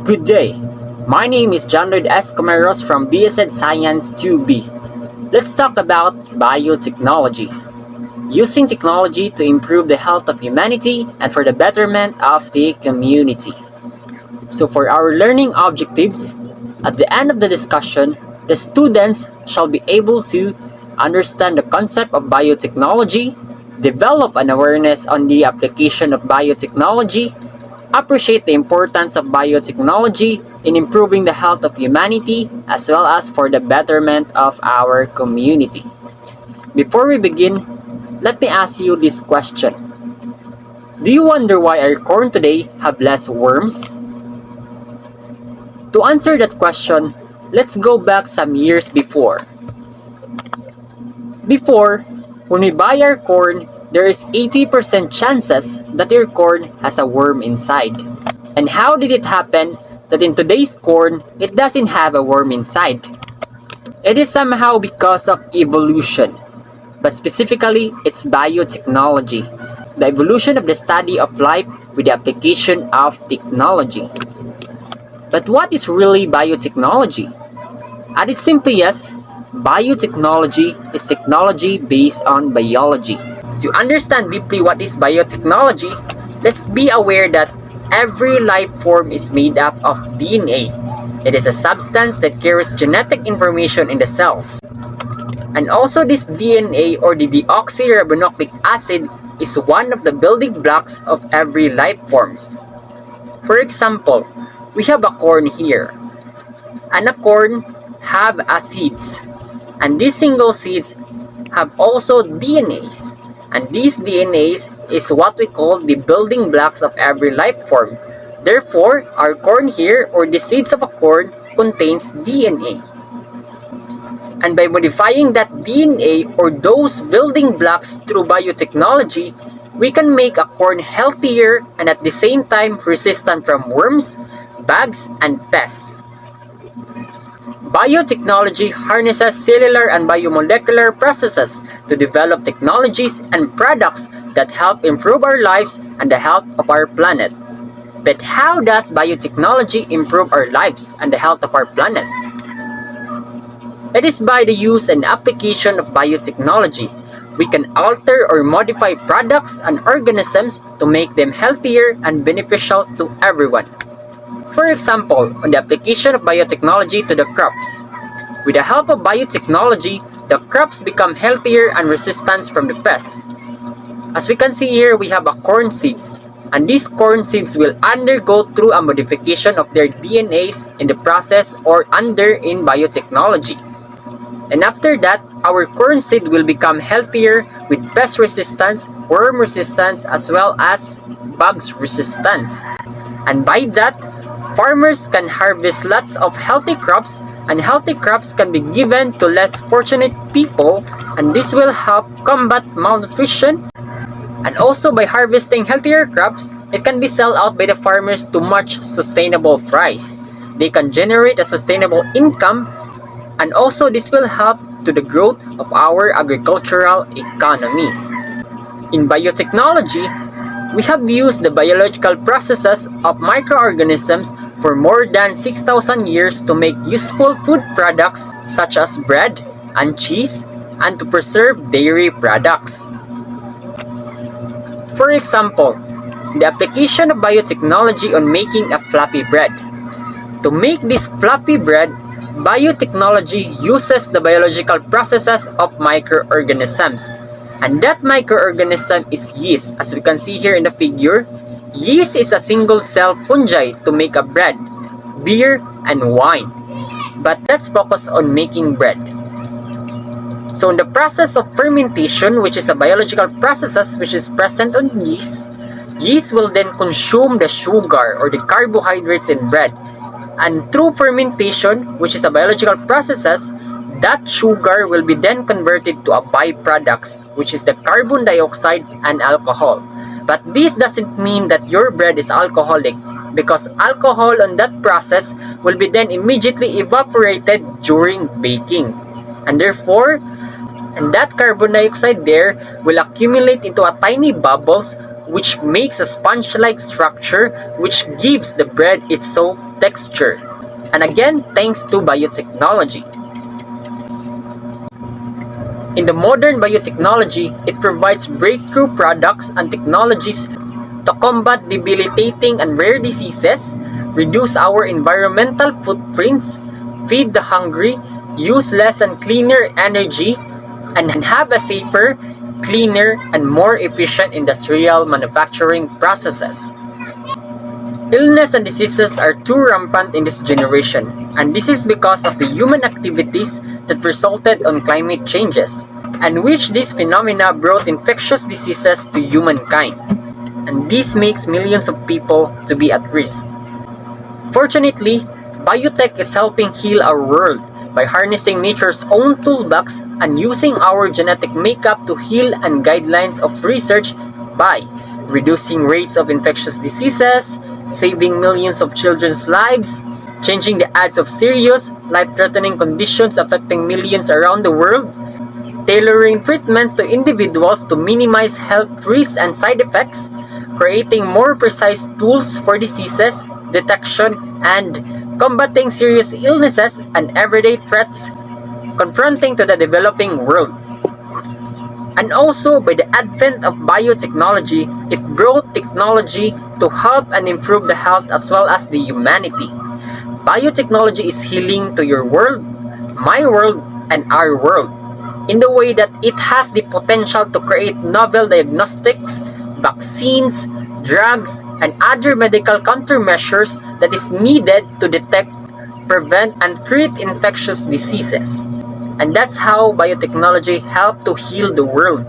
Good day. My name is John Lloyd Escomeros from BSed Science 2B. Let's talk about biotechnology. Using technology to improve the health of humanity and for the betterment of the community. So for our learning objectives, at the end of the discussion, the students shall be able to understand the concept of biotechnology, develop an awareness on the application of biotechnology, appreciate the importance of biotechnology in improving the health of humanity as well as for the betterment of our community. Before we begin, let me ask you this question. Do you wonder why our corn today have less worms? To answer that question, let's go back some years before. Before, when we buy our corn, there is 80% chances that your corn has a worm inside. And how did it happen that in today's corn, it doesn't have a worm inside? It is somehow because of evolution, but specifically, it's biotechnology, the evolution of the study of life with the application of technology. But what is really biotechnology? At its simplest, biotechnology is technology based on biology. To understand deeply what is biotechnology, let's be aware that every life form is made up of DNA. It is a substance that carries genetic information in the cells. And also this DNA or the deoxyribonucleic acid is one of the building blocks of every life forms. For example, we have a corn here. And a corn have a seeds. And these single seeds have also DNAs. And these DNAs is what we call the building blocks of every life form. Therefore, our corn here or the seeds of a corn contains DNA. And by modifying that DNA or those building blocks through biotechnology, we can make a corn healthier and at the same time resistant from worms, bugs, and pests. Biotechnology harnesses cellular and biomolecular processes to develop technologies and products that help improve our lives and the health of our planet. But how does biotechnology improve our lives and the health of our planet? It is by the use and application of biotechnology. We can alter or modify products and organisms to make them healthier and beneficial to everyone. For example, on the application of biotechnology to the crops. With the help of biotechnology, the crops become healthier and resistant from the pests. As we can see here, we have a corn seeds. And these corn seeds will undergo through a modification of their DNAs in the process or in biotechnology. And after that, our corn seed will become healthier with pest resistance, worm resistance, as well as bugs resistance. And by that, farmers can harvest lots of healthy crops, and healthy crops can be given to less fortunate people, and this will help combat malnutrition. And also by harvesting healthier crops, it can be sold out by the farmers to much sustainable price. They can generate a sustainable income, and also this will help to the growth of our agricultural economy. In biotechnology, we have used the biological processes of microorganisms for more than 6,000 years to make useful food products such as bread and cheese and to preserve dairy products. For example, the application of biotechnology on making a fluffy bread. To make this fluffy bread, biotechnology uses the biological processes of microorganisms. And that microorganism is yeast. As we can see here in the figure, yeast is a single-cell fungi to make a bread, beer, and wine. But let's focus on making bread. So in the process of fermentation, which is a biological process which is present on yeast, yeast will then consume the sugar or the carbohydrates in bread. And through fermentation, which is a biological process, that sugar will be then converted to a byproducts, which is the carbon dioxide and alcohol. But this doesn't mean that your bread is alcoholic, because alcohol on that process will be then immediately evaporated during baking. And therefore, that carbon dioxide there will accumulate into a tiny bubbles which makes a sponge-like structure which gives the bread its soft texture. And again, thanks to biotechnology. In the modern biotechnology, it provides breakthrough products and technologies to combat debilitating and rare diseases, reduce our environmental footprints, feed the hungry, use less and cleaner energy, and have a safer, cleaner, and more efficient industrial manufacturing processes. Illness and diseases are too rampant in this generation, and this is because of the human activities that resulted on climate changes, and which these phenomena brought infectious diseases to humankind. And this makes millions of people to be at risk. Fortunately, biotech is helping heal our world by harnessing nature's own toolbox and using our genetic makeup to heal and guidelines of research by reducing rates of infectious diseases, saving millions of children's lives, changing the odds of serious, life-threatening conditions affecting millions around the world, tailoring treatments to individuals to minimize health risks and side effects, creating more precise tools for diseases detection and combating serious illnesses and everyday threats confronting to the developing world. And also, by the advent of biotechnology, it brought technology to help and improve the health as well as the humanity. Biotechnology is healing to your world, my world, and our world, in the way that it has the potential to create novel diagnostics, vaccines, drugs, and other medical countermeasures that is needed to detect, prevent, and treat infectious diseases. And that's how biotechnology helped to heal the world.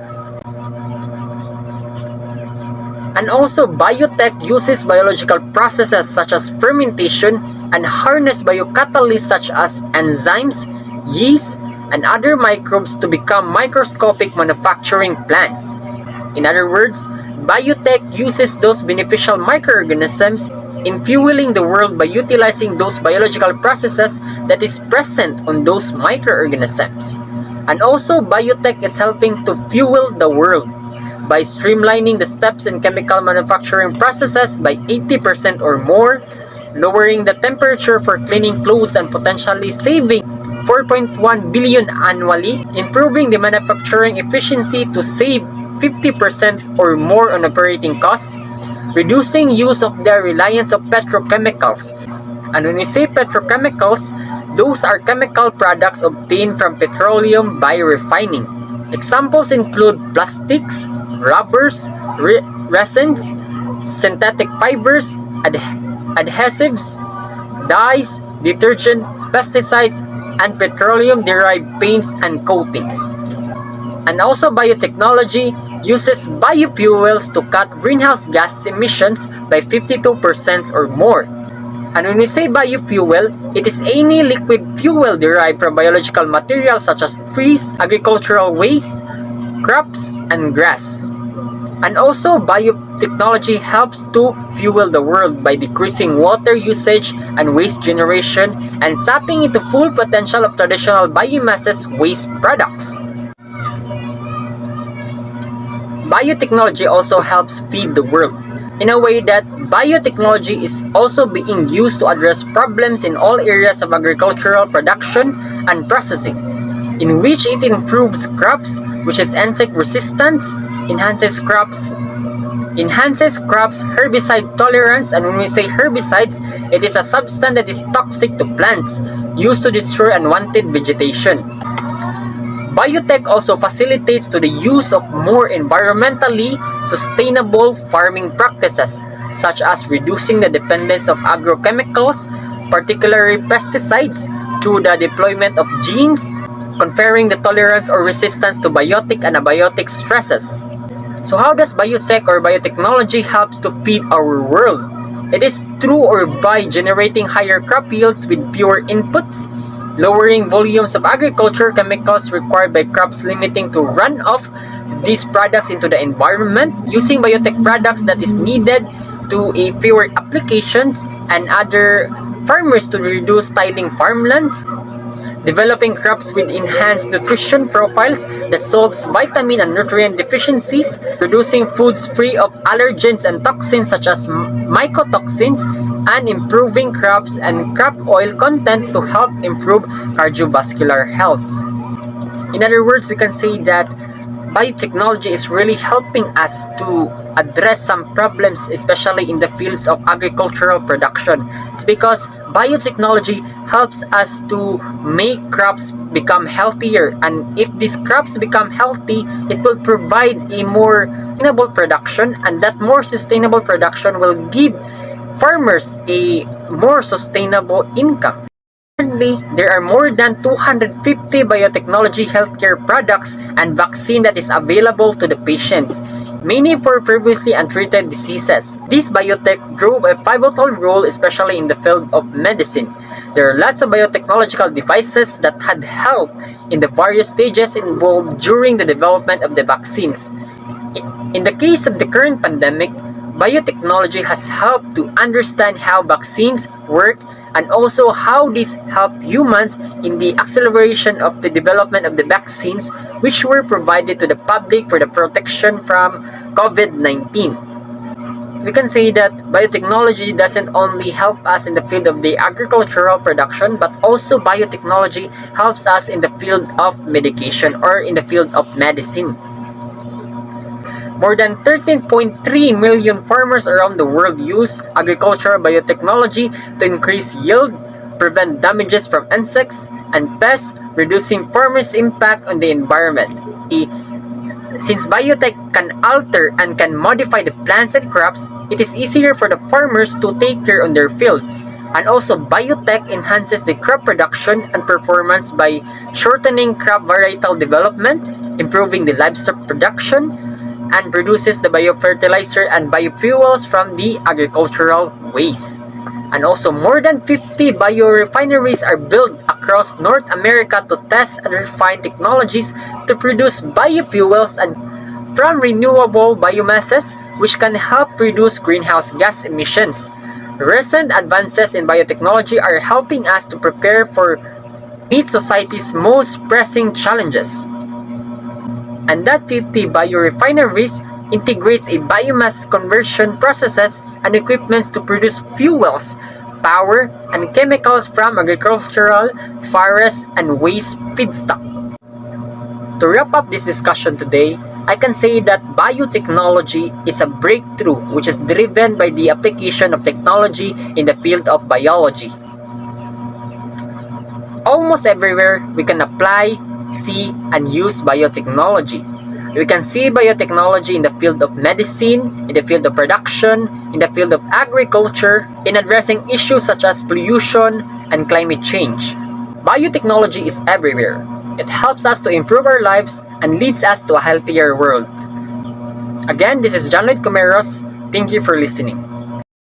And also, biotech uses biological processes such as fermentation and harness biocatalysts such as enzymes, yeast, and other microbes to become microscopic manufacturing plants. In other words, biotech uses those beneficial microorganisms in fueling the world by utilizing those biological processes that is present on those microorganisms. And also, biotech is helping to fuel the world by streamlining the steps in chemical manufacturing processes by 80% or more, lowering the temperature for cleaning clothes and potentially saving 4.1 billion annually, improving the manufacturing efficiency to save 50% or more on operating costs, reducing use of the reliance of petrochemicals. And when we say petrochemicals, those are chemical products obtained from petroleum by refining. Examples include plastics, rubbers, resins, synthetic fibers, adhesives, dyes, detergent, pesticides, and petroleum-derived paints and coatings. And also, biotechnology uses biofuels to cut greenhouse gas emissions by 52% or more. And when we say biofuel, it is any liquid fuel derived from biological materials such as trees, agricultural waste, crops, and grass. And also, biotechnology helps to fuel the world by decreasing water usage and waste generation and tapping into full potential of traditional biomasses waste products. Biotechnology also helps feed the world in a way that biotechnology is also being used to address problems in all areas of agricultural production and processing, in which it improves crops, which is insect resistance, enhances crops herbicide tolerance. And when we say herbicides, it is a substance that is toxic to plants used to destroy unwanted vegetation. Biotech also facilitates to the use of more environmentally sustainable farming practices, such as reducing the dependence of agrochemicals, particularly pesticides, through the deployment of genes, conferring the tolerance or resistance to biotic and abiotic stresses. So how does biotech or biotechnology helps to feed our world? It is through or by generating higher crop yields with fewer inputs, lowering volumes of agriculture chemicals required by crops, limiting to runoff these products into the environment, using biotech products that is needed to fewer applications, and other farmers to reduce tilling farmlands, developing crops with enhanced nutrition profiles that solves vitamin and nutrient deficiencies, producing foods free of allergens and toxins such as mycotoxins, and improving crops and crop oil content to help improve cardiovascular health. In other words, we can say that biotechnology is really helping us to address some problems, especially in the fields of agricultural production. It's because biotechnology helps us to make crops become healthier, and if these crops become healthy, it will provide a more sustainable production, and that more sustainable production will give farmers a more sustainable income. Currently, there are more than 250 biotechnology healthcare products and vaccine that is available to the patients, many for previously untreated diseases. This biotech drove a pivotal role, especially in the field of medicine. There are lots of biotechnological devices that had helped in the various stages involved during the development of the vaccines. In the case of the current pandemic, biotechnology has helped to understand how vaccines work and also how this helped humans in the acceleration of the development of the vaccines which were provided to the public for the protection from COVID-19. We can say that biotechnology doesn't only help us in the field of the agricultural production, but also biotechnology helps us in the field of medication or in the field of medicine. More than 13.3 million farmers around the world use agricultural biotechnology to increase yield, prevent damages from insects and pests, reducing farmers' impact on the environment. Since biotech can alter and can modify the plants and crops, it is easier for the farmers to take care on their fields. And also, biotech enhances the crop production and performance by shortening crop varietal development, improving the livestock production, and produces the biofertilizer and biofuels from the agricultural waste. And also, more than 50 biorefineries are built across North America to test and refine technologies to produce biofuels and from renewable biomasses, which can help reduce greenhouse gas emissions. Recent advances in biotechnology are helping us to prepare for meet society's most pressing challenges. And that 50 biorefineries integrates a biomass conversion processes and equipments to produce fuels, power, and chemicals from agricultural, forest, and waste feedstock. To wrap up this discussion today, I can say that biotechnology is a breakthrough which is driven by the application of technology in the field of biology. Almost everywhere we can apply, see, and use biotechnology. We can see biotechnology in the field of medicine, in the field of production, in the field of agriculture, in addressing issues such as pollution and climate change. Biotechnology is everywhere. It helps us to improve our lives and leads us to a healthier world. Again, this is John Lloyd Comeros. Thank you for listening.